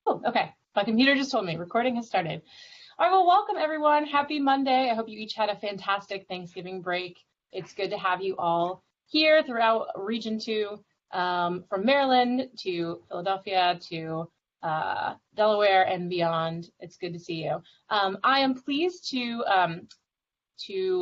Oh, okay. My computer just told me recording has started. All right, well, welcome everyone. Happy Monday. I hope you each had a fantastic Thanksgiving break. It's good to have you all here throughout Region 2, from Maryland to Philadelphia to Delaware and beyond. It's good to see you. I am pleased to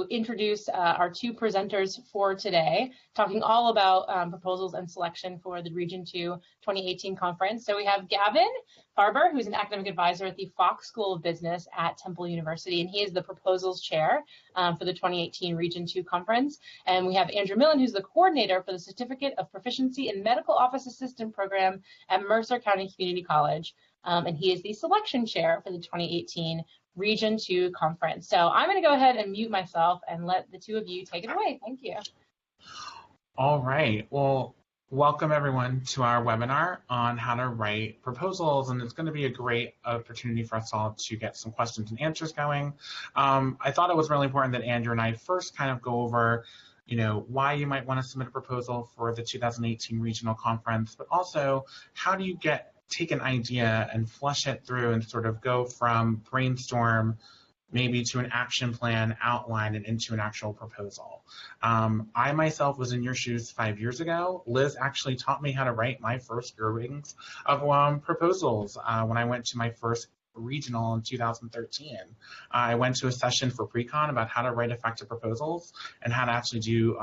introduce our two presenters for today, talking all about proposals and selection for the Region 2 2018 conference. So we have Gavin Barber, who's an academic advisor at the Fox School of Business at Temple University, and he is the proposals chair for the 2018 Region 2 conference. And we have Andrew Millen, who's the coordinator for the Certificate of Proficiency in Medical Office Assistant program at Mercer County Community College. And he is the selection chair for the 2018 Region 2 conference. So I'm going to go ahead and mute myself and let the two of you take it away. Thank you. All right. Well, welcome everyone to our webinar on how to write proposals, and it's going to be a great opportunity for us all to get some questions and answers going. I thought it was really important that Andrew and I first kind of go over why you might want to submit a proposal for the 2018 regional conference, but also how do you take an idea and flush it through and sort of go from brainstorm maybe to an action plan outline and into an actual proposal. I myself was in your shoes 5 years ago. Liz actually taught me how to write my first groupings of proposals when I went to my first regional in 2013. I went to a session for pre-con about how to write effective proposals and how to actually do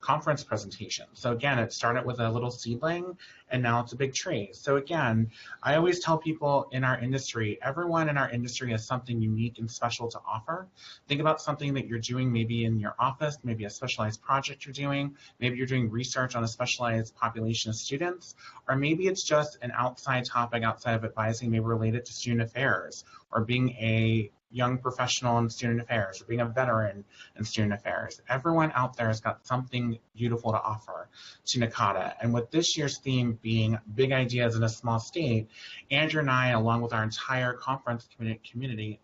conference presentation. So again, it started with a little seedling and now it's a big tree. So again, I always tell people in our industry, everyone in our industry has something unique and special to offer. Think about something that you're doing maybe in your office, maybe a specialized project you're doing, maybe you're doing research on a specialized population of students, or maybe it's just an outside topic outside of advising, maybe related to student affairs or being a young professional in student affairs or being a veteran in student affairs. Everyone out there has got something beautiful to offer to NACADA. And with this year's theme being big ideas in a small state, Andrew and I, along with our entire conference committee,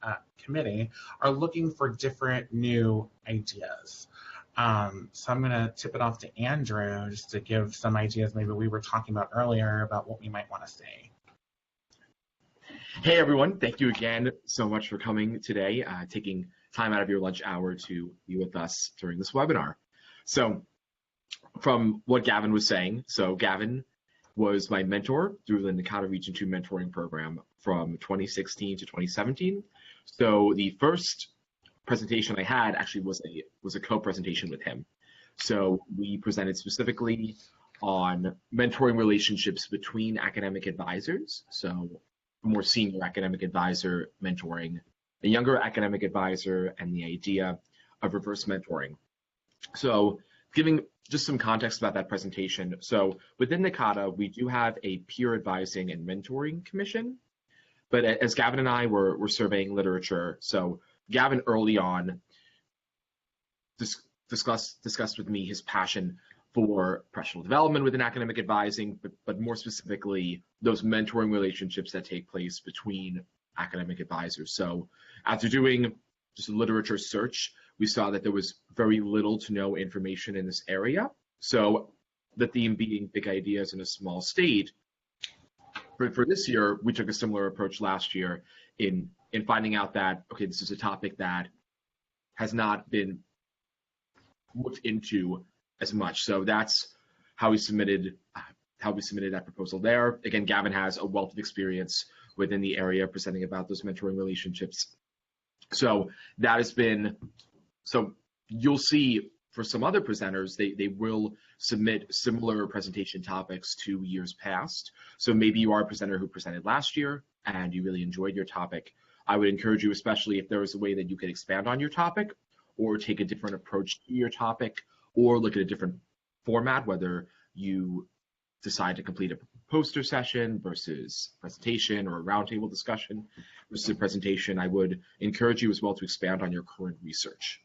are looking for different new ideas. So I'm gonna tip it off to Andrew just to give some ideas maybe we were talking about earlier about what we might wanna say. Hey everyone, thank you again so much for coming today, taking time out of your lunch hour to be with us during this webinar. So from what Gavin was saying, so Gavin was my mentor through the NACADA Region 2 mentoring program from 2016 to 2017. So the first presentation I had actually was a co-presentation with him. So we presented specifically on mentoring relationships between academic advisors. So more senior academic advisor mentoring a younger academic advisor and the idea of reverse mentoring. So giving just some context about that presentation. So within NACADA, we do have a peer advising and mentoring commission, but as Gavin and I were surveying literature, so Gavin early on discussed with me his passion for professional development within academic advising, but more specifically, those mentoring relationships that take place between academic advisors. So after doing just a literature search, we saw that there was very little to no information in this area. So the theme being big ideas in a small state, for this year, we took a similar approach last year in finding out that, okay, this is a topic that has not been looked into as much. So that's how we submitted that proposal there. Again, Gavin has a wealth of experience within the area presenting about those mentoring relationships. So that has been, so you'll see for some other presenters, they will submit similar presentation topics to years past. So maybe you are a presenter who presented last year and you really enjoyed your topic. I would encourage you, especially if there was a way that you could expand on your topic or take a different approach to your topic, or look at a different format, whether you decide to complete a poster session versus presentation or a roundtable discussion versus a presentation. I would encourage you as well to expand on your current research.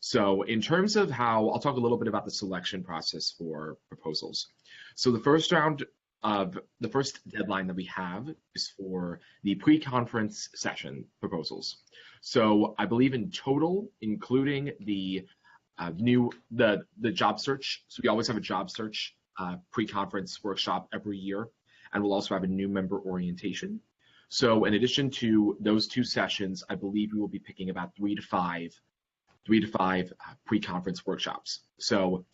So in terms of how, I'll talk a little bit about the selection process for proposals. So the first deadline that we have is for the pre-conference session proposals. So I believe in total, including the job search. So we always have a job search pre-conference workshop every year. and we'll also have a new member orientation. So in addition to those 2 sessions, I believe we will be picking about 3 to 5 pre-conference workshops. So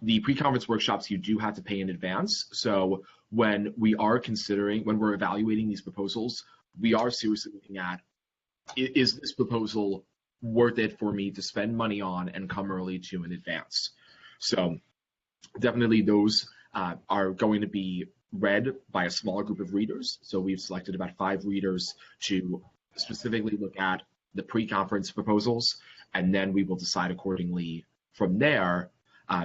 the pre-conference workshops, you do have to pay in advance. So when we're evaluating these proposals, we are seriously looking at, is this proposal worth it for me to spend money on and come early to in advance? So definitely those are going to be read by a smaller group of readers. So we've selected about 5 readers to specifically look at the pre-conference proposals, and then we will decide accordingly from there.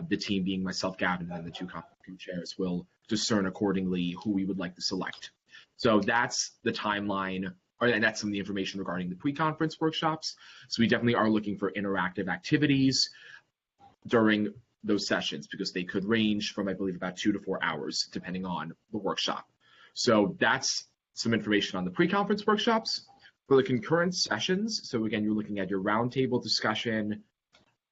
The team, being myself, Gavin, and the 2 conference group chairs, will discern accordingly who we would like to select. So that's the timeline, and that's some of the information regarding the pre-conference workshops. So we definitely are looking for interactive activities during those sessions, because they could range from, I believe, about 2 to 4 hours, depending on the workshop. So that's some information on the pre-conference workshops. For the concurrent sessions, so again, you're looking at your roundtable discussion.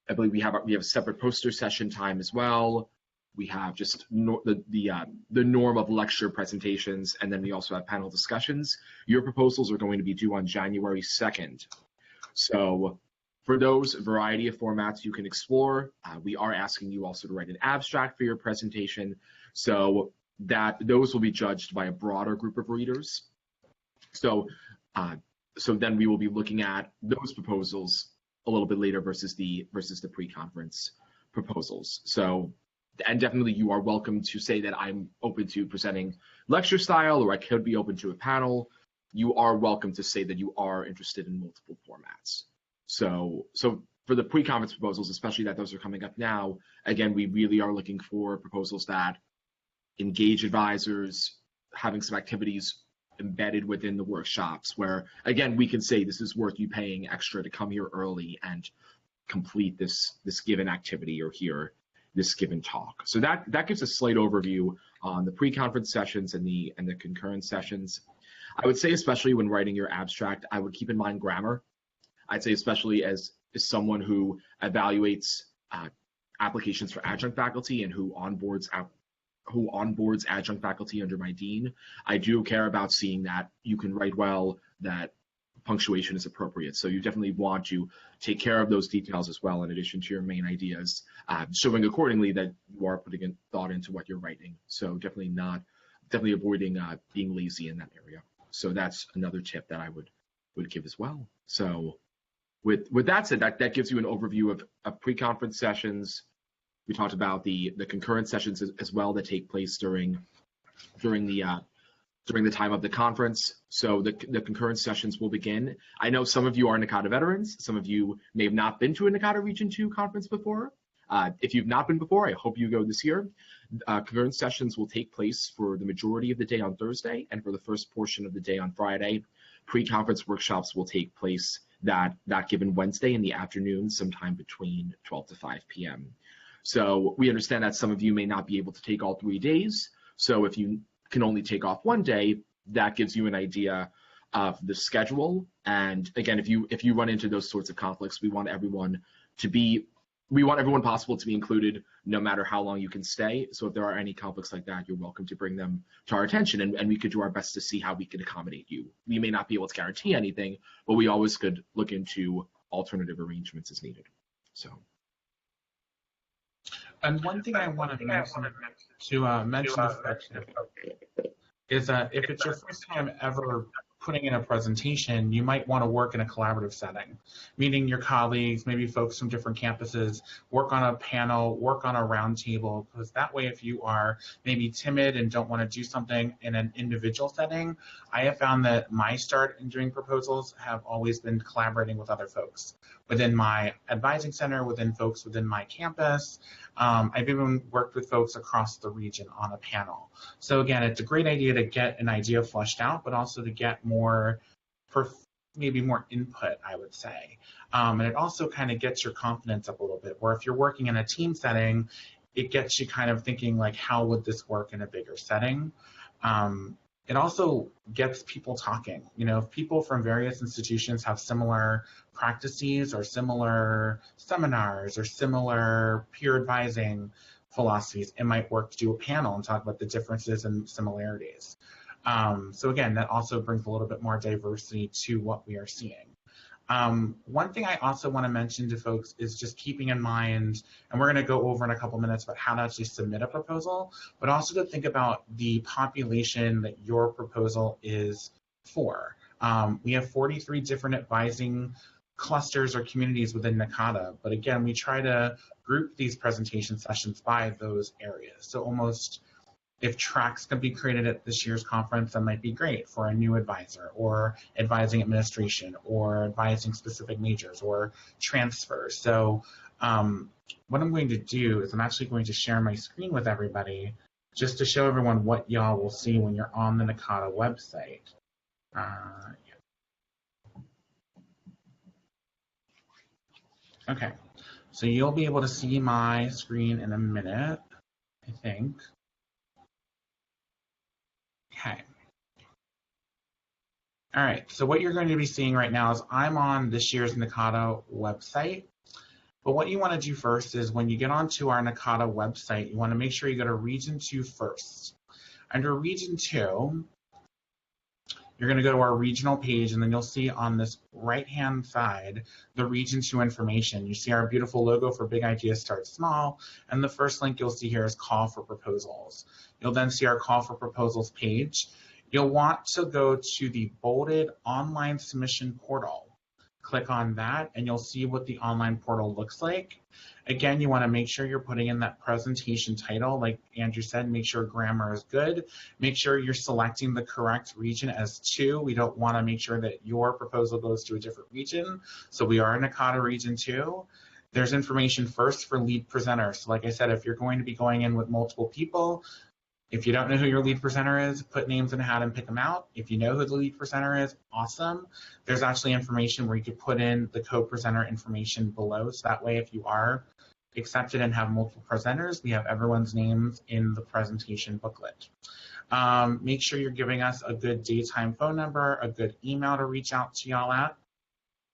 I believe we have a separate poster session time as well. We have just the norm of lecture presentations, and then we also have panel discussions. Your proposals are going to be due on January 2nd. So for those variety of formats you can explore, we are asking you also to write an abstract for your presentation, so that those will be judged by a broader group of readers. So then we will be looking at those proposals a little bit later versus the pre-conference proposals. So, and definitely you are welcome to say that I'm open to presenting lecture style, or I could be open to a panel. You are welcome to say that you are interested in multiple formats. So for the pre-conference proposals, especially that those are coming up now, again, we really are looking for proposals that engage advisors, having some activities embedded within the workshops where, again, we can say this is worth you paying extra to come here early and complete this given activity or hear this given talk. So that gives a slight overview on the pre-conference sessions and the concurrent sessions. I would say, especially when writing your abstract, I would keep in mind grammar. I'd say, especially as someone who evaluates applications for adjunct faculty and who onboards adjunct faculty under my dean, I do care about seeing that you can write well, that punctuation is appropriate. So you definitely want to take care of those details as well, in addition to your main ideas, showing accordingly that you are putting in thought into what you're writing. So definitely avoiding being lazy in that area. So that's another tip that I would give as well. So with that said, that gives you an overview of pre-conference sessions. We talked about the concurrent sessions as well that take place during the time of the conference. So the concurrent sessions will begin. I know some of you are NACADA veterans. Some of you may have not been to a NACADA Region 2 conference before. If you've not been before, I hope you go this year. Concurrent sessions will take place for the majority of the day on Thursday and for the first portion of the day on Friday. Pre-conference workshops will take place that given Wednesday in the afternoon, sometime between 12 to 5 p.m. So we understand that some of you may not be able to take all 3 days. So if you can only take off one day, that gives you an idea of the schedule. And again, if you run into those sorts of conflicts, we want everyone possible to be included, no matter how long you can stay. So if there are any conflicts like that, you're welcome to bring them to our attention, and we could do our best to see how we can accommodate you. We may not be able to guarantee anything, but we always could look into alternative arrangements as needed. So. And one thing I want to mention is that if it's your first time ever putting in a presentation, you might want to work in a collaborative setting, meeting your colleagues, maybe folks from different campuses, work on a panel, work on a roundtable, because that way if you are maybe timid and don't want to do something in an individual setting, I have found that my start in doing proposals have always been collaborating with other folks within my advising center, within folks within my campus. I've even worked with folks across the region on a panel. So again, it's a great idea to get an idea fleshed out, but also to get maybe more input, I would say. And it also kind of gets your confidence up a little bit, where if you're working in a team setting, it gets you kind of thinking like, how would this work in a bigger setting? It also gets people talking. You know, if people from various institutions have similar practices or similar seminars or similar peer advising philosophies, it might work to do a panel and talk about the differences and similarities. So again, that also brings a little bit more diversity to what we are seeing. One thing I also want to mention to folks is just keeping in mind, and we're going to go over in a couple minutes about how to actually submit a proposal, but also to think about the population that your proposal is for. We have 43 different advising clusters or communities within NACADA, but again, we try to group these presentation sessions by those areas. So almost if tracks can be created at this year's conference, that might be great for a new advisor or advising administration or advising specific majors or transfers. So what I'm going to do is I'm actually going to share my screen with everybody just to show everyone what y'all will see when you're on the NACADA website. Okay, so you'll be able to see my screen in a minute, I think. Okay. All right, so what you're going to be seeing right now is I'm on this year's NACADA website. But what you want to do first is when you get onto our NACADA website, you want to make sure you go to Region 2 first. Under Region 2, you're going to go to our regional page, and then you'll see on this right-hand side the Region 2 information. You see our beautiful logo for Big Ideas Start Small, and the first link you'll see here is Call for Proposals. You'll then see our Call for Proposals page. You'll want to go to the bolded online submission portal. Click on that, and you'll see what the online portal looks like. Again, you want to make sure you're putting in that presentation title. Like Andrew said, make sure grammar is good. Make sure you're selecting the correct region as 2. We don't want to make sure that your proposal goes to a different region. So we are in NACADA Region 2. There's information first for lead presenters. So like I said, if you're going to be going in with multiple people, if you don't know who your lead presenter is, put names in a hat and pick them out. If you know who the lead presenter is, awesome. There's actually information where you could put in the co-presenter information below. So that way, if you are accepted and have multiple presenters, we have everyone's names in the presentation booklet. Make sure you're giving us a good daytime phone number, a good email to reach out to y'all at.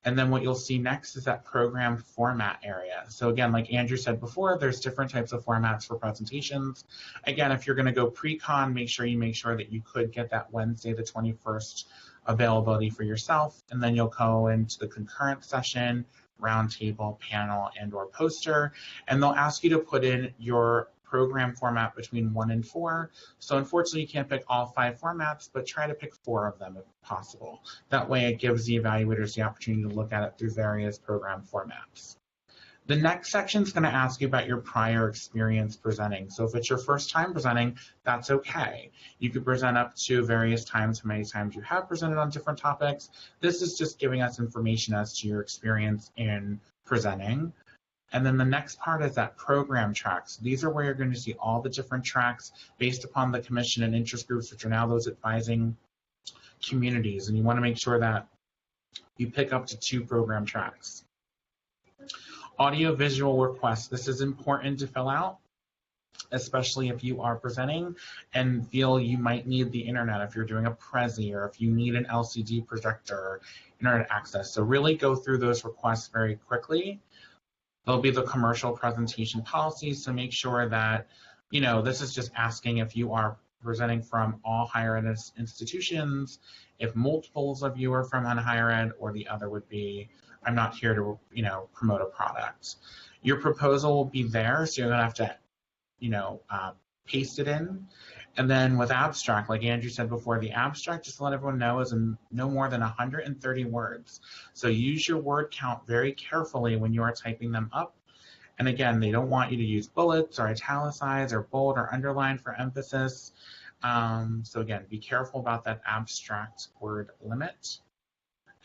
And then what you'll see next is that program format area. So again, like Andrew said before, there's different types of formats for presentations. Again, if you're going to go pre-con, make sure that you could get that Wednesday the 21st availability for yourself. And then you'll go into the concurrent session, roundtable, panel, and or poster. And they'll ask you to put in your program format between 1 and 4. So unfortunately, you can't pick all 5 formats, but try to pick 4 of them if possible. That way it gives the evaluators the opportunity to look at it through various program formats. The next section is going to ask you about your prior experience presenting. So if it's your first time presenting, that's okay. You could present up to various times, how many times you have presented on different topics. This is just giving us information as to your experience in presenting. And then the next part is that program tracks. These are where you're going to see all the different tracks based upon the commission and interest groups, which are now those advising communities. And you want to make sure that you pick up to 2 program tracks. Audio visual requests. This is important to fill out, especially if you are presenting and feel you might need the internet, if you're doing a Prezi or if you need an LCD projector or internet access. So really go through those requests very quickly. There'll be the commercial presentation policies, so make sure that, this is just asking if you are presenting from all higher ed institutions, if multiples of you are from higher ed, or the other would be, I'm not here to, promote a product. Your proposal will be there, so you're gonna have to, paste it in. And then with abstract, like Andrew said before, the abstract, just to let everyone know, is in no more than 130 words. So use your word count very carefully when you are typing them up. And again, they don't want you to use bullets or italicize or bold or underline for emphasis. So again, be careful about that abstract word limit.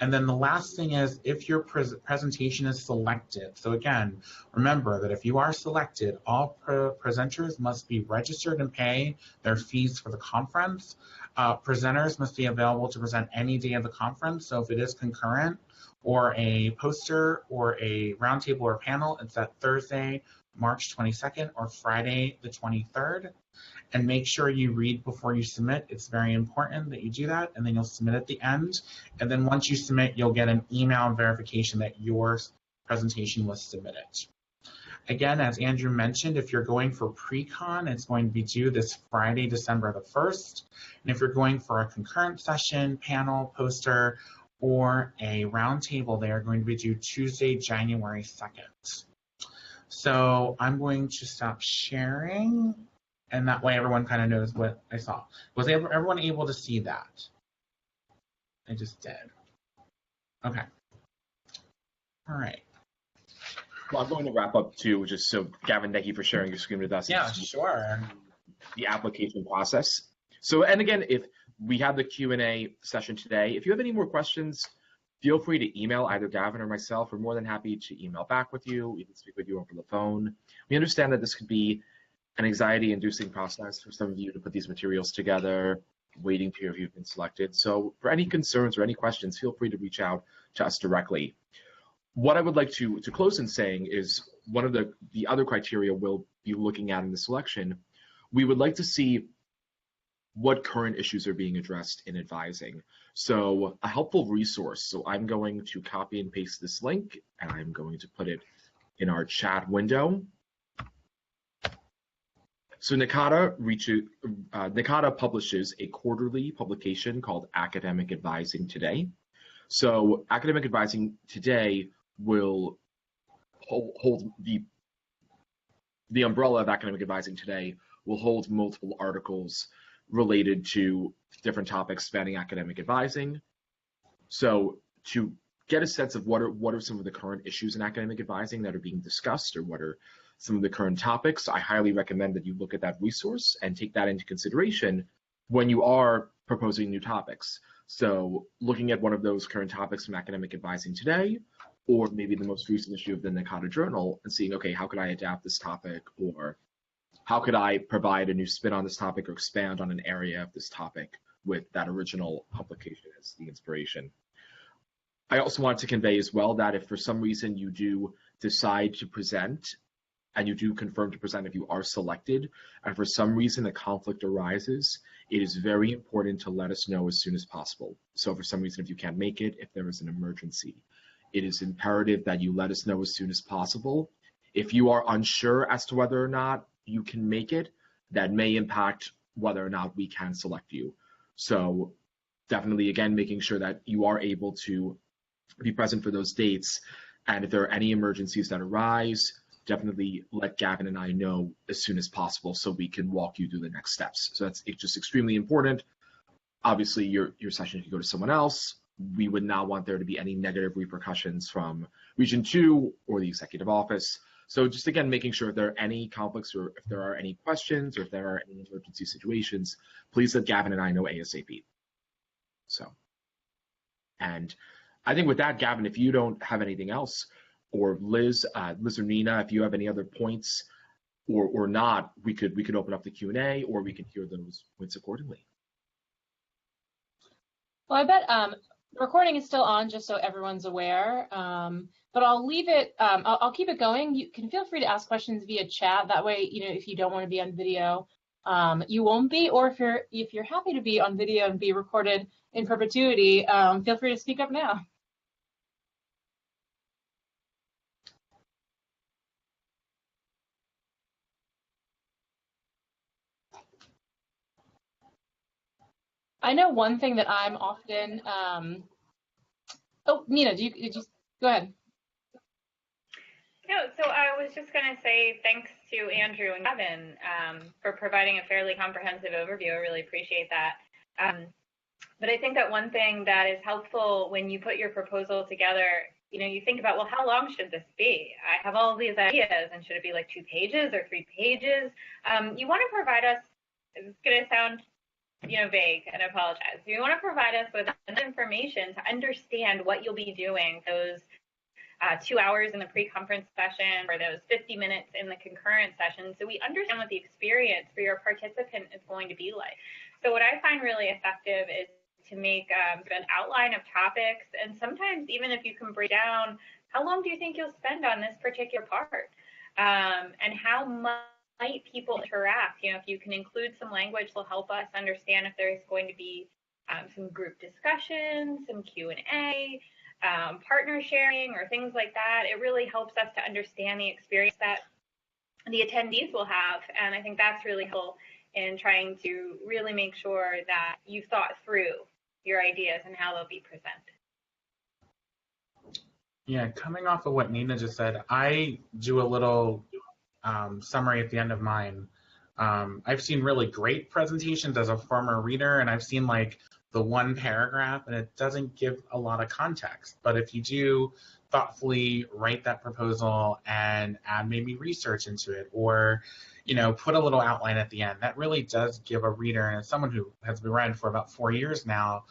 And then the last thing is if your presentation is selected. So again, remember that if you are selected, all presenters must be registered and pay their fees for the conference. Presenters must be available to present any day of the conference. So if it is concurrent or a poster or a roundtable or panel, it's that Thursday, March 22nd or Friday the 23rd. And make sure you read before you submit. It's very important that you do that, and then you'll submit at the end. And then once you submit, you'll get an email verification that your presentation was submitted. Again, as Andrew mentioned, if you're going for pre-con, it's going to be due this Friday, December the 1st. And if you're going for a concurrent session, panel, poster, or a roundtable, they are going to be due Tuesday, January 2nd. So I'm going to stop sharing, and that way everyone kind of knows what I saw. Was everyone able to see that? I just did. Okay. All right. Well, I'm going to wrap up too, just so Gavin, thank you for sharing your screen with us. Yeah, sure. The application process. So, and again, if we have the Q&A session today, if you have any more questions, feel free to email either Gavin or myself. We're more than happy to email back with you. We can speak with you over the phone. We understand that this could be an anxiety-inducing process for some of you to put these materials together, waiting to hear if you've been selected. So for any concerns or any questions, feel free to reach out to us directly. What I would like to close in saying is one of the other criteria we'll be looking at in the selection, we would like to see what current issues are being addressed in advising. So a helpful resource, so I'm going to copy and paste this link, and I'm going to put it in our chat window. So NACADA publishes a quarterly publication called Academic Advising Today. So Academic Advising Today will hold the umbrella of Academic Advising Today will hold multiple articles related to different topics spanning academic advising. So to get a sense of what are some of the current issues in academic advising that are being discussed, or what are some of the current topics, I highly recommend that you look at that resource and take that into consideration when you are proposing new topics. So looking at one of those current topics from Academic Advising Today, or maybe the most recent issue of the NACADA Journal, and seeing, okay, how could I adapt this topic, or how could I provide a new spin on this topic or expand on an area of this topic with that original publication as the inspiration. I also want to convey as well that if for some reason you do decide to present, and you do confirm to present if you are selected, and for some reason a conflict arises, it is very important to let us know as soon as possible. So for some reason, if you can't make it, if there is an emergency, it is imperative that you let us know as soon as possible. If you are unsure as to whether or not you can make it, that may impact whether or not we can select you. So definitely, again, making sure that you are able to be present for those dates. And if there are any emergencies that arise, definitely let Gavin and I know as soon as possible so we can walk you through the next steps. So that's just extremely important. Obviously, your session can go to someone else. We would not want there to be any negative repercussions from Region 2 or the executive office. So just, again, making sure if there are any conflicts or if there are any questions or if there are any emergency situations, please let Gavin and I know ASAP. So, and I think with that, Gavin, if you don't have anything else, or Liz or Nina, if you have any other points or not, we could open up the Q&A, or we can hear those points accordingly. Well, I bet the recording is still on, just so everyone's aware. But I'll leave it. I'll keep it going. You can feel free to ask questions via chat. That way, if you don't want to be on video, you won't be. Or if you're happy to be on video and be recorded in perpetuity, feel free to speak up now. I know one thing that I'm often. Oh, Nina, did you go ahead? No, so I was just going to say thanks to Andrew and Gavin for providing a fairly comprehensive overview. I really appreciate that. But I think that one thing that is helpful when you put your proposal together, you think about, well, how long should this be? I have all these ideas, and should it be like 2 pages or 3 pages? You want to provide us, it's going to sound vague, and I apologize. You want to provide us with enough information to understand what you'll be doing those 2 hours in the pre-conference session or those 50 minutes in the concurrent session, so we understand what the experience for your participant is going to be like. So what I find really effective is to make an outline of topics, and sometimes even if you can break down, how long do you think you'll spend on this particular part, and how might people interact? If you can include some language, will help us understand if there's going to be some group discussion, some Q&A, partner sharing, or things like that. It really helps us to understand the experience that the attendees will have. And I think that's really helpful in trying to really make sure that you've thought through your ideas and how they'll be presented. Yeah, coming off of what Nina just said, I do a little summary at the end of mine. I've seen really great presentations as a former reader, and I've seen like the one paragraph, and it doesn't give a lot of context. But if you do thoughtfully write that proposal and add maybe research into it, or put a little outline at the end, that really does give a reader, and as someone who has been read for about 4 years now,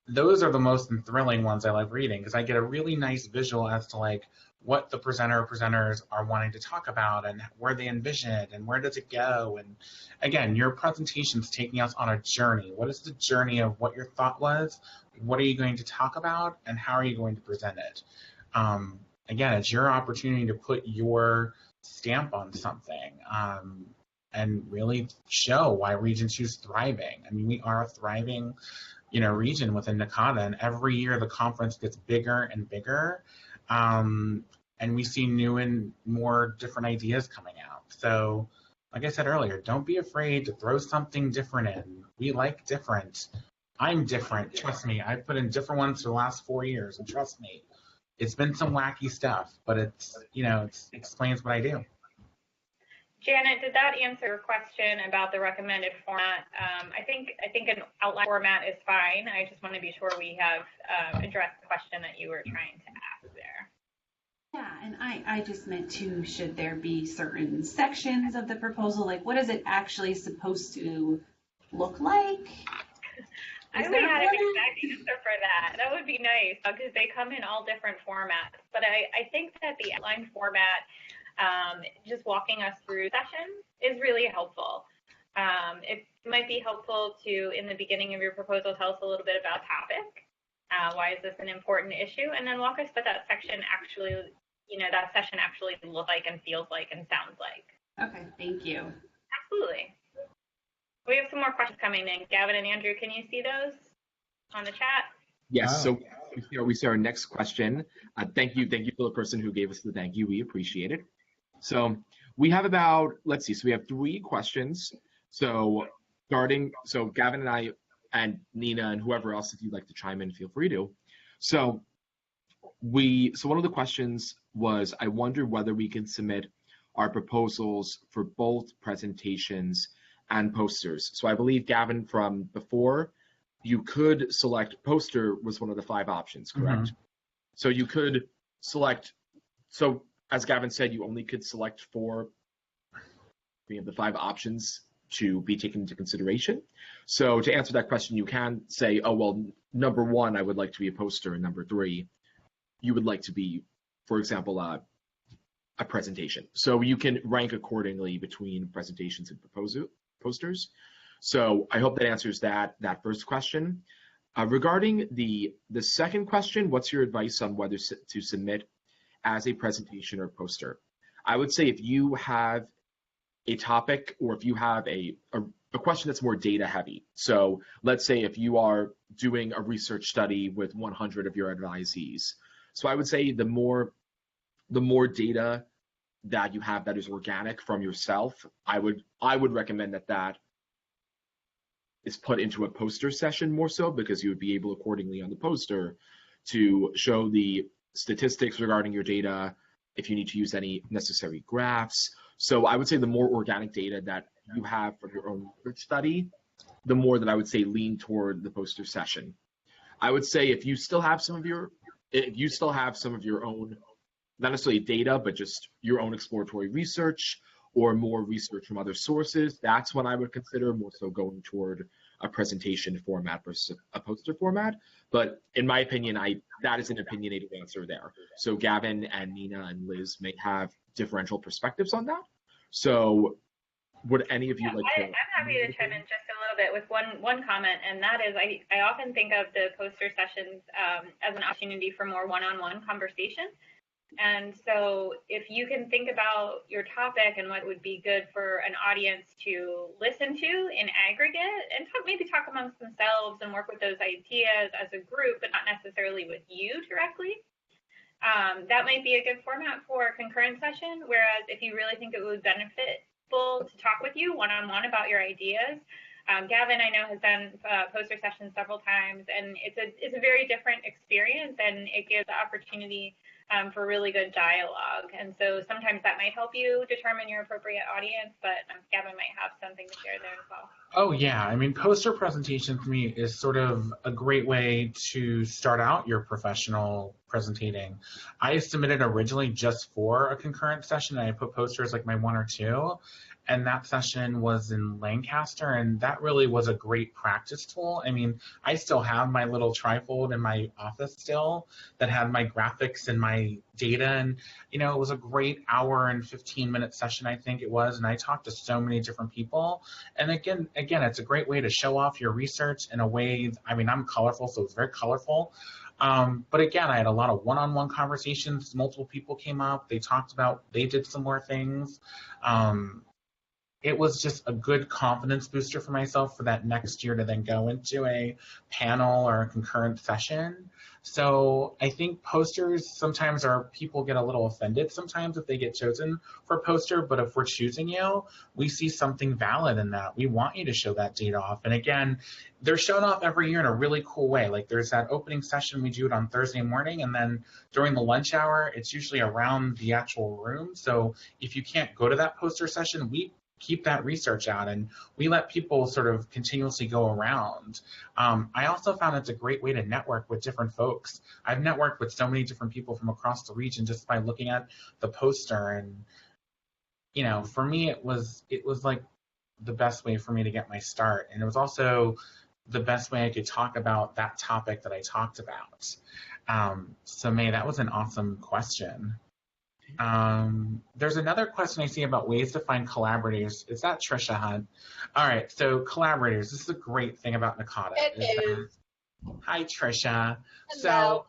those are the most thrilling ones I love reading, because I get a really nice visual as to like what the presenter or presenters are wanting to talk about and where they envision it and where does it go. And again, your presentation's taking us on a journey. What is the journey of what your thought was? What are you going to talk about, and how are you going to present it? Again, it's your opportunity to put your stamp on something and really show why Region 2 is thriving. I mean, we are a thriving region within NACADA, and every year the conference gets bigger and bigger, and we see new and more different ideas coming out. So, like I said earlier, don't be afraid to throw something different in. We like different. I'm different, trust me. I've put in different ones for the last 4 years, and trust me, it's been some wacky stuff, but it explains what I do. Janet, did that answer your question about the recommended format? I think an outline format is fine. I just want to be sure we have addressed the question that you were trying to ask there. Yeah, and I just meant to, should there be certain sections of the proposal? Like, what is it actually supposed to look like? I would have an exact answer for that. That would be nice, because they come in all different formats. But I think that the outline format, just walking us through sessions, is really helpful. It might be helpful to, in the beginning of your proposal, tell us a little bit about topic. Why is this an important issue? And then walk us what that section actually, that session actually looks like and feels like and sounds like. Okay, thank you. Absolutely. We have some more questions coming in. Gavin and Andrew, can you see those on the chat? Yes. So we see our next question. Thank you for the person who gave us the thank you. We appreciate it. So we have we have 3 questions. So Gavin and I and Nina and whoever else, if you'd like to chime in, feel free to. So one of the questions was, I wonder whether we can submit our proposals for both presentations and posters. So I believe, Gavin, from before, you could select poster was one of the 5 options, correct? Mm-hmm. So you could select, as Gavin said, you only could select 4 of the 5 options to be taken into consideration. So to answer that question, you can say, oh, well, number 1, I would like to be a poster, and number 3, you would like to be, for example, a presentation. So you can rank accordingly between presentations and posters. So I hope that answers that first question. Regarding the second question, what's your advice on whether to submit as a presentation or poster? I would say if you have a topic, or if you have a question that's more data heavy. So let's say if you are doing a research study with 100 of your advisees. So I would say the more data that you have that is organic from yourself, I would recommend that is put into a poster session more so, because you would be able accordingly on the poster to show the statistics regarding your data, if you need to use any necessary graphs. So I would say the more organic data that you have from your own research study, the more that I would say lean toward the poster session. I would say if you still have some of your own, not necessarily data, but just your own exploratory research or more research from other sources, that's when I would consider more so going toward a presentation format versus a poster format. But in my opinion, that is an opinionated answer there. So Gavin and Nina and Liz may have differential perspectives on that. So would any of you like to? I'm happy to chime in just a little bit with one comment, and that is I often think of the poster sessions as an opportunity for more one-on-one conversation. And so if you can think about your topic and what would be good for an audience to listen to in aggregate, and maybe talk amongst themselves and work with those ideas as a group, but not necessarily with you directly, that might be a good format for a concurrent session. Whereas if you really think it would benefit people to talk with you one-on-one about your ideas, Gavin, I know, has done poster sessions several times, and it's a very different experience, and it gives the opportunity for really good dialogue. And so sometimes that might help you determine your appropriate audience, but Gavin might have something to share there as well. Oh, yeah. I mean, poster presentation for me is sort of a great way to start out your professional presentating. I submitted originally just for a concurrent session, and I put posters like my 1 or 2. And that session was in Lancaster, and that really was a great practice tool. I mean, I still have my little trifold in my office still that had my graphics and my data, and, you know, it was a great hour and 15-minute session, I think it was, and I talked to so many different people. And again, it's a great way to show off your research in a way. I mean, I'm colorful, so it's very colorful. But again, I had a lot of one-on-one conversations. Multiple people came up. They talked about, they did some more things. It was just a good confidence booster for myself for that next year to then go into a panel or a concurrent session. So I think posters sometimes people get a little offended sometimes if they get chosen for a poster, but if we're choosing you, we see something valid in that. We want you to show that data off. And again, they're shown off every year in a really cool way. Like there's that opening session, we do it on Thursday morning, and then during the lunch hour, it's usually around the actual room. So if you can't go to that poster session, we keep that research out, and we let people sort of continuously go around. I also found it's a great way to network with different folks. I've networked with so many different people from across the region just by looking at the poster, and, you know, for me, it was like the best way for me to get my start, and it was also the best way I could talk about that topic that I talked about. So May, that was an awesome question. There's another question I see about ways to find collaborators. Is that Trisha Hunt? All right, so collaborators. This is a great thing about NACADA. It is. Hi, Trisha. Hello.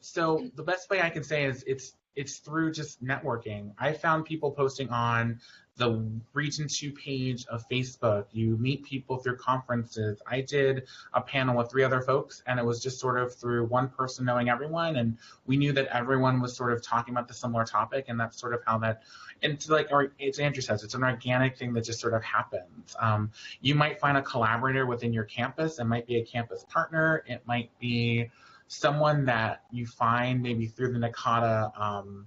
So the best way I can say is it's through just networking. I found people posting on the Region 2 page of Facebook. You meet people through conferences. I did a panel with 3 other folks, and it was just sort of through one person knowing everyone, and we knew that everyone was sort of talking about the similar topic, and that's sort of how that, and it's like, or as Andrew says, it's an organic thing that just sort of happens. You might find a collaborator within your campus. It might be a campus partner. It might be someone that you find maybe through the NACADA,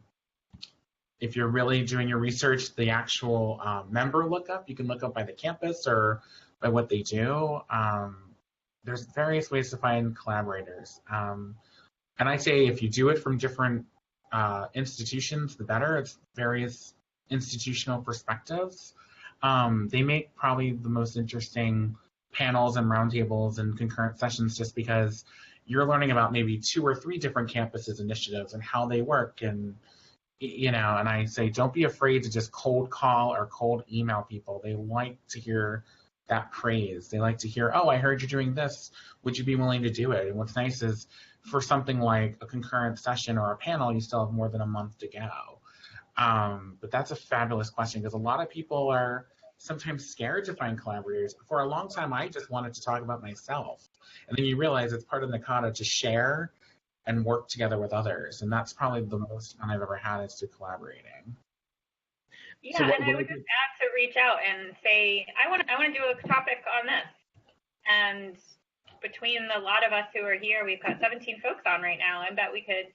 if you're really doing your research, the actual member lookup, you can look up by the campus or by what they do. There's various ways to find collaborators. And I say if you do it from different institutions, the better. It's various institutional perspectives. They make probably the most interesting panels and roundtables and concurrent sessions just because you're learning about maybe 2 or 3 different campuses initiatives and how they work. And, you know, and I say, don't be afraid to just cold call or cold email people. They like to hear that praise. They like to hear, oh, I heard you're doing this. Would you be willing to do it? And what's nice is for something like a concurrent session or a panel, you still have more than a month to go. But that's a fabulous question because a lot of people are sometimes scared to find collaborators. For a long time, I just wanted to talk about myself. And then you realize it's part of NACADA to share and work together with others. And that's probably the most fun I've ever had is to collaborating. Yeah, so and I would just ask to reach out and say, I want to do a topic on this. And between the lot of us who are here, we've got 17 folks on right now. I bet we could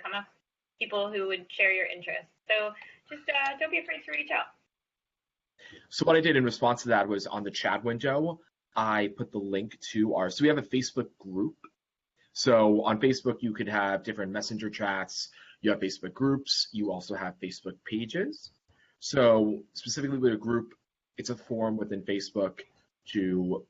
come up with people who would share your interests. So just don't be afraid to reach out. So what I did in response to that was on the chat window, I put the link to so we have a Facebook group. So on Facebook, you could have different messenger chats. You have Facebook groups. You also have Facebook pages. So specifically with a group, it's a forum within Facebook to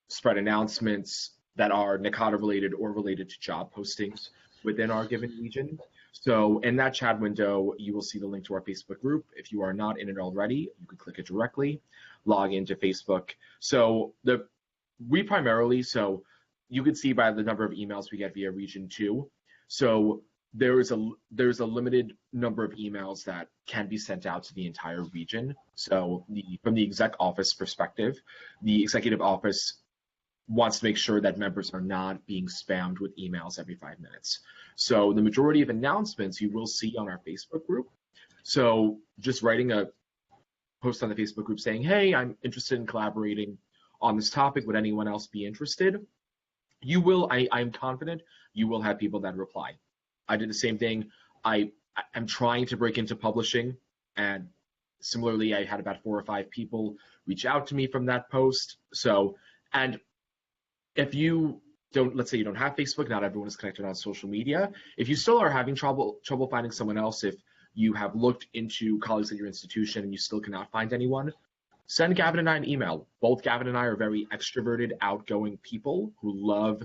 spread announcements that are NACADA related or related to job postings within our given region. So in that chat window, you will see the link to our Facebook group. If you are not in it already, you can click it directly, log into Facebook. So we primarily, so you can see by the number of emails we get via Region 2. So there's a limited number of emails that can be sent out to the entire region. So from the exec office perspective, the executive office wants to make sure that members are not being spammed with emails every 5 minutes. So the majority of announcements you will see on our Facebook group. So just writing a post on the Facebook group saying, hey, I'm interested in collaborating on this topic. Would anyone else be interested? You will, I'm confident you will have people that reply. I did the same thing. I'm trying to break into publishing, and similarly, I had about 4 or 5 people reach out to me from that post. So, and if you don't, let's say you don't have Facebook, not everyone is connected on social media. If you still are having trouble finding someone else, if you have looked into colleagues at your institution and you still cannot find anyone, send Gavin and I an email. Both Gavin and I are very extroverted, outgoing people who love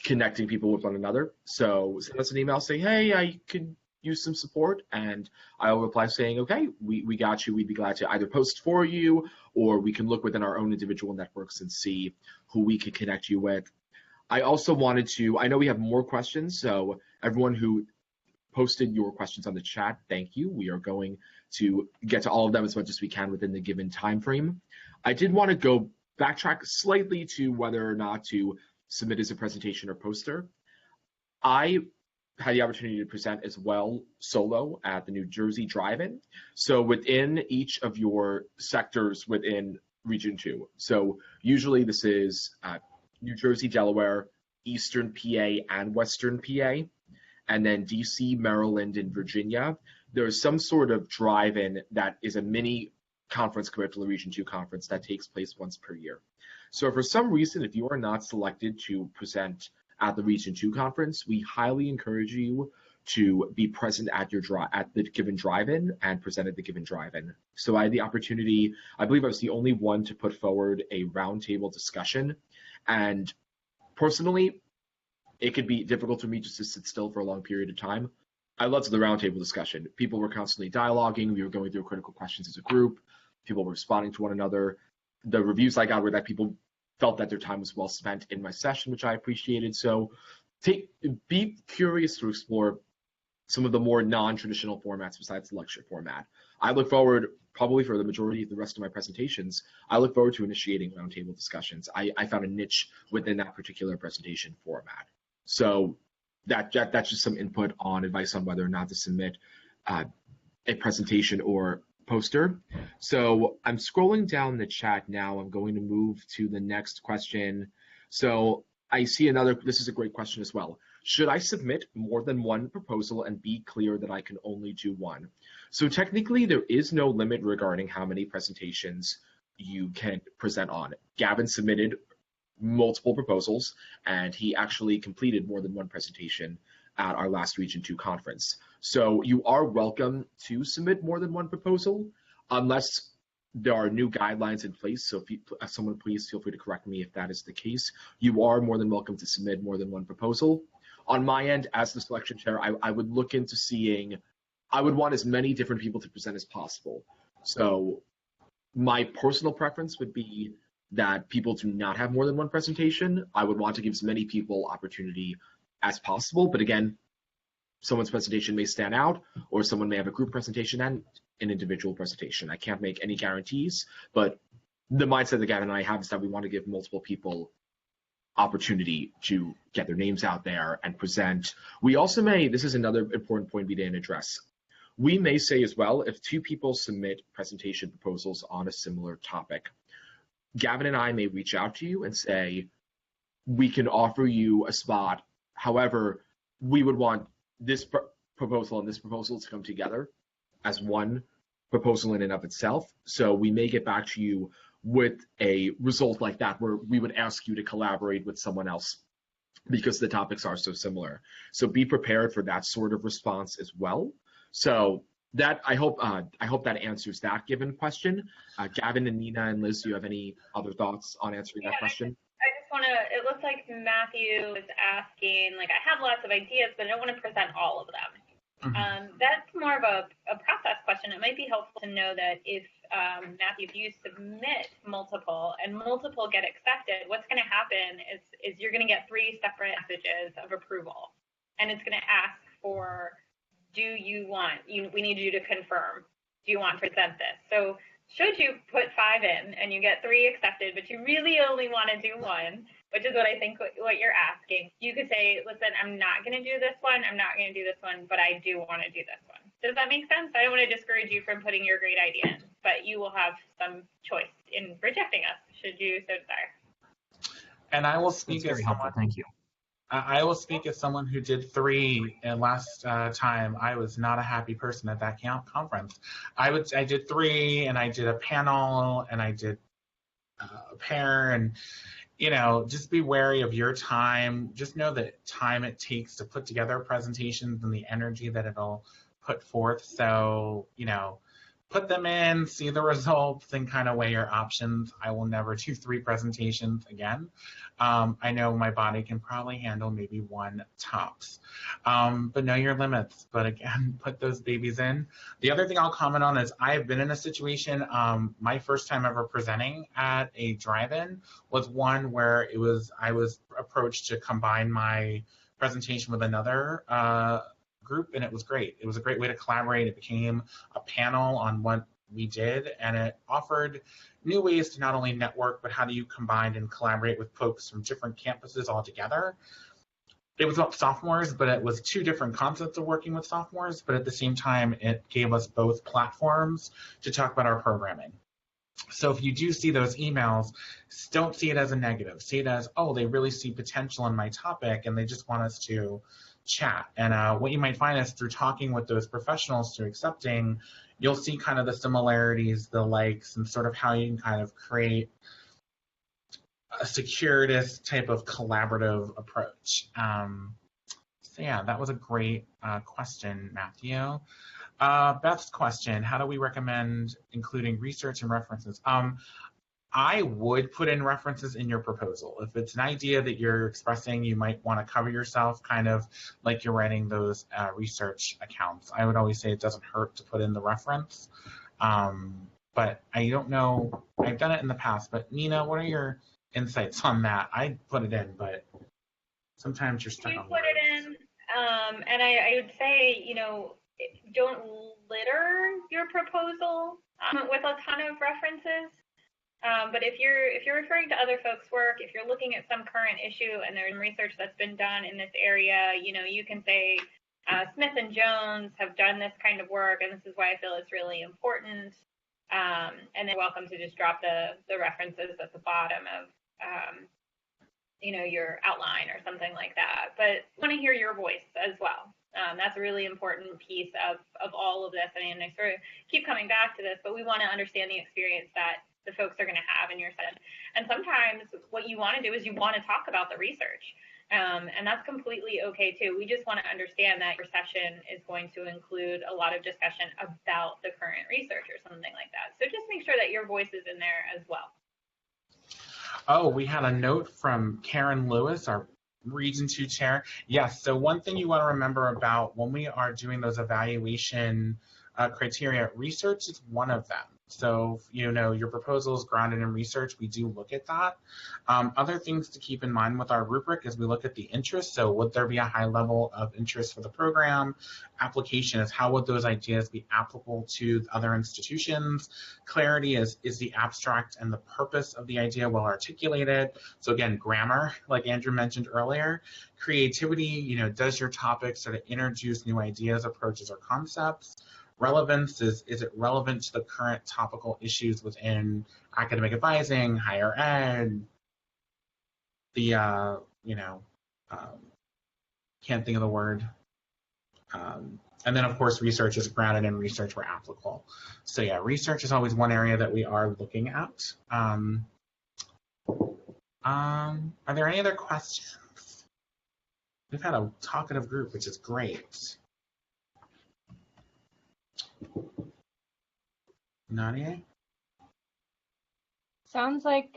connecting people with one another. So send us an email, say, hey, I could use some support, and I'll reply saying, okay, we got you. We'd be glad to either post for you, or we can look within our own individual networks and see who we could connect you with. I also wanted to, I know we have more questions, so everyone who posted your questions on the chat, thank you. We are going to get to all of them as much as we can within the given time frame. I did want to go backtrack slightly to whether or not to submit as a presentation or poster. I had the opportunity to present as well solo at the New Jersey Drive-In. So within each of your sectors within Region 2. So usually this is New Jersey, Delaware, Eastern PA, and Western PA, and then DC, Maryland, and Virginia. There's some sort of drive-in that is a mini conference compared to the Region 2 conference that takes place once per year. So for some reason, if you are not selected to present at the Region 2 conference, we highly encourage you to be present at the given drive-in and present at the given drive-in. So I had the opportunity, I believe I was the only one to put forward a roundtable discussion. And personally, it could be difficult for me just to sit still for a long period of time. I loved the roundtable discussion. People were constantly dialoguing. We were going through critical questions as a group. People were responding to one another. The reviews I got were that people felt that their time was well spent in my session, which I appreciated. So be curious to explore some of the more non-traditional formats besides the lecture format. I look forward, probably for the majority of the rest of my presentations, I look forward to initiating roundtable discussions. I found a niche within that particular presentation format. So that's just some input on advice on whether or not to submit a presentation or poster. So I'm scrolling down the chat now. I'm going to move to the next question. So I see this is a great question as well. Should I submit more than one proposal and be clear that I can only do one? So technically there is no limit regarding how many presentations you can present on. Gavin submitted multiple proposals, and he actually completed more than one presentation at our last Region 2 conference. So you are welcome to submit more than one proposal, unless there are new guidelines in place. So if someone please feel free to correct me if that is the case. You are more than welcome to submit more than one proposal. On my end, as the selection chair, I would look into seeing, I would want as many different people to present as possible. So my personal preference would be that people do not have more than one presentation. I would want to give as many people opportunity as possible. But again, someone's presentation may stand out, or someone may have a group presentation and an individual presentation. I can't make any guarantees, but the mindset that Gavin and I have is that we want to give multiple people opportunity to get their names out there and present. We also may, this is another important point we didn't address, we may say as well, if 2 people submit presentation proposals on a similar topic, Gavin and I may reach out to you and say, we can offer you a spot. However, we would want this proposal and this proposal to come together as one proposal in and of itself. So we may get back to you with a result like that, where we would ask you to collaborate with someone else because the topics are so similar. So be prepared for that sort of response as well. So that I hope that answers that given question. Gavin and Nina and Liz, do you have any other thoughts on answering that question? I just want to, it looks like Matthew is asking, like, I have lots of ideas, but I don't want to present all of them. Mm-hmm. That's more of a process question. It might be helpful to know that if, Matthew, if you submit multiple and multiple get accepted, what's going to happen is you're going to get 3 separate messages of approval. And it's going to ask for, we need you to confirm, do you want to present this? So should you put 5 in and you get 3 accepted, but you really only want to do 1, which is what I think what you're asking, you could say, listen, I'm not going to do this one, I'm not going to do this one, but I do want to do this one. Does that make sense? I don't want to discourage you from putting your great idea in, but you will have some choice in rejecting us, should you so desire. And I will speak as helpful. Thank you. I will speak as someone who did 3, and last time I was not a happy person at that conference. I did 3, and I did a panel, and I did a pair, and just be wary of your time. Just know the time it takes to put together presentations and the energy that it'll put forth. So put them in, see the results, and kind of weigh your options. I will never do 3 presentations again. I know my body can probably handle maybe 1 tops, but know your limits. But again, put those babies in. The other thing I'll comment on is I've been in a situation, my first time ever presenting at a drive-in was one where I was approached to combine my presentation with another group, and it was great. It was a great way to collaborate. It became a panel on what we did, and it offered new ways to not only network, but how do you combine and collaborate with folks from different campuses all together. It was about sophomores, but it was 2 different concepts of working with sophomores, but at the same time, it gave us both platforms to talk about our programming. So if you do see those emails, don't see it as a negative. See it as, oh, they really see potential in my topic, and they just want us to chat. And what you might find is through talking with those professionals, through accepting, you'll see kind of the similarities, the likes, and sort of how you can kind of create a securitist type of collaborative approach. So yeah, that was a great question, Matthew. Beth's question, how do we recommend including research and references? I would put in references in your proposal. If it's an idea that you're expressing, you might want to cover yourself kind of like you're writing those research accounts. I would always say it doesn't hurt to put in the reference. But I don't know, I've done it in the past, but Nina, what are your insights on that? I put it in, but sometimes you're stuck on words. You put it in, and I would say, don't litter your proposal with a ton of references. But if you're referring to other folks' work, if you're looking at some current issue and there's research that's been done in this area, you can say Smith and Jones have done this kind of work, and this is why I feel it's really important. And then welcome to just drop the references at the bottom of your outline or something like that. But I want to hear your voice as well. That's a really important piece of all of this. And I sort of keep coming back to this, but we want to understand the experience that the folks are going to have in your session. And sometimes what you want to do is you want to talk about the research. And that's completely okay too. We just want to understand that your session is going to include a lot of discussion about the current research or something like that. So just make sure that your voice is in there as well. Oh, we had a note from Karen Lewis, our Region 2 chair. Yes, so one thing you want to remember about when we are doing those evaluation criteria, research is one of them. So, your proposal is grounded in research. We do look at that. Other things to keep in mind with our rubric is we look at the interest. So would there be a high level of interest for the program? Application is how would those ideas be applicable to other institutions? Clarity is the abstract and the purpose of the idea well articulated? So again, grammar, like Andrew mentioned earlier. Creativity, does your topic sort of introduce new ideas, approaches, or concepts? Relevance is it relevant to the current topical issues within academic advising, higher ed, can't think of the word. And then, of course, research is grounded in research where applicable. So yeah, research is always one area that we are looking at. Are there any other questions? We've had a talkative group, which is great. Nadia? Sounds like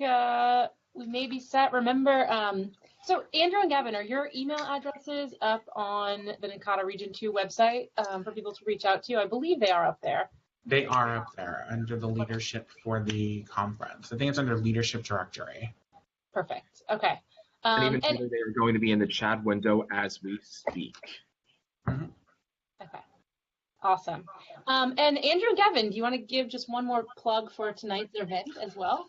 we may be set. Remember, so Andrew and Gavin, are your email addresses up on the NACADA Region 2 website for people to reach out to? I believe they are up there. They are up there under the leadership for the conference. I think it's under leadership directory. Perfect. Okay. And even they are going to be in the chat window as we speak. Mm-hmm. Okay. Awesome. And Andrew and Gavin, do you want to give just one more plug for tonight's event as well?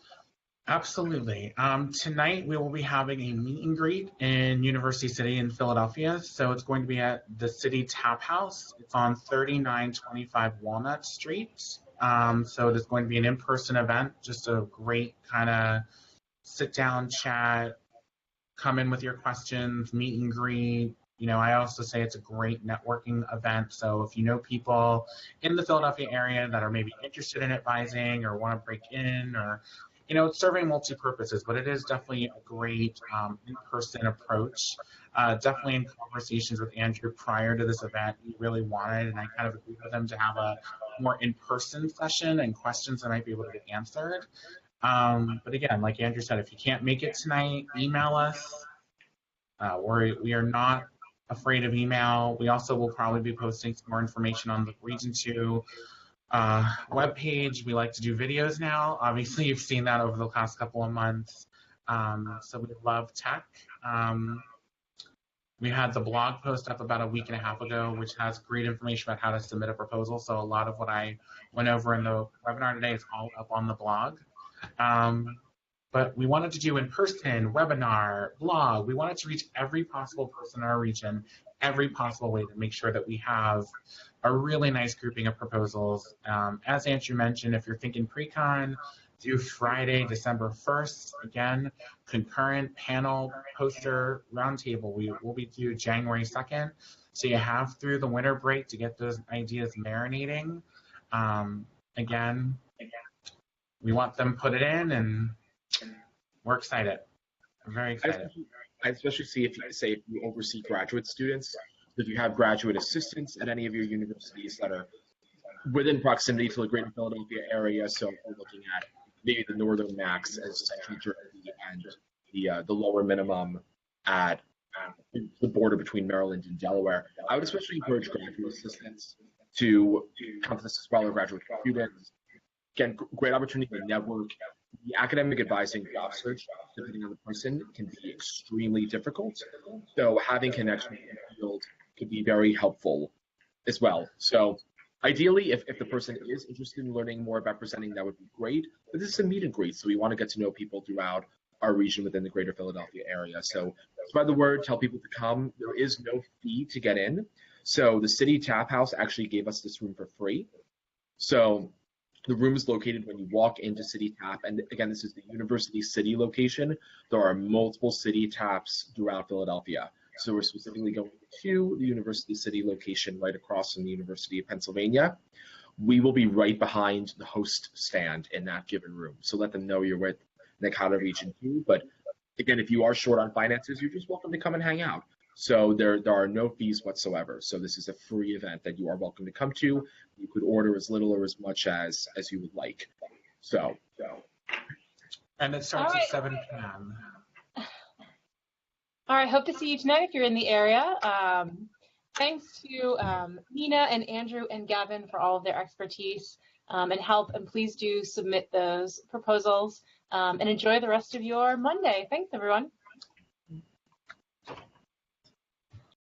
Absolutely. Tonight we will be having a meet and greet in University City in Philadelphia. So it's going to be at the City Tap House. It's on 3925 Walnut Street. So it is going to be an in-person event, just a great kind of sit down chat, come in with your questions, meet and greet. I also say it's a great networking event. So if you know people in the Philadelphia area that are maybe interested in advising or want to break in, or it's serving multi-purposes, but it is definitely a great in-person approach. Definitely in conversations with Andrew prior to this event, we really wanted, and I kind of agreed with him, to have a more in-person session and questions that might be able to get answered. But again, like Andrew said, if you can't make it tonight, email us. We are not afraid of email. We also will probably be posting some more information on the Region 2 webpage. We like to do videos now. Obviously, you've seen that over the past couple of months. So we love tech. We had the blog post up about a week and a half ago, which has great information about how to submit a proposal. So a lot of what I went over in the webinar today is all up on the blog. But we wanted to do in-person, webinar, blog. We wanted to reach every possible person in our region, every possible way to make sure that we have a really nice grouping of proposals. As Andrew mentioned, if you're thinking pre-con, do Friday, December 1st. Again, concurrent panel, poster, roundtable. We will be due January 2nd. So you have through the winter break to get those ideas marinating. Again, we want them put it in, and we're excited. I'm very excited. I especially see if you oversee graduate students, if you have graduate assistants at any of your universities that are within proximity to the greater Philadelphia area. So if we're looking at maybe the northern max as Central Jersey and the lower minimum at the border between Maryland and Delaware, I would especially encourage graduate assistants to come to this as well, or graduate students. Again, great opportunity to network. The academic advising job search, depending on the person, can be extremely difficult. So having connections in the field could be very helpful as well. So ideally, if the person is interested in learning more about presenting, that would be great. But this is a meet and greet, so we want to get to know people throughout our region within the greater Philadelphia area. So spread the word, tell people to come. There is no fee to get in. So the City Tap House actually gave us this room for free. So the room is located when you walk into City Tap. And again, this is the University City location. There are multiple City Taps throughout Philadelphia. So we're specifically going to the University City location right across from the University of Pennsylvania. We will be right behind the host stand in that given room. So let them know you're with NACADA Region 2. But again, if you are short on finances, you're just welcome to come and hang out. So there are no fees whatsoever. So this is a free event that you are welcome to come to. You could order as little or as much as you would like. So. And it starts at 7 p.m. All right, hope to see you tonight if you're in the area. Thanks to Nina and Andrew and Gavin for all of their expertise and help. And please do submit those proposals and enjoy the rest of your Monday. Thanks, everyone.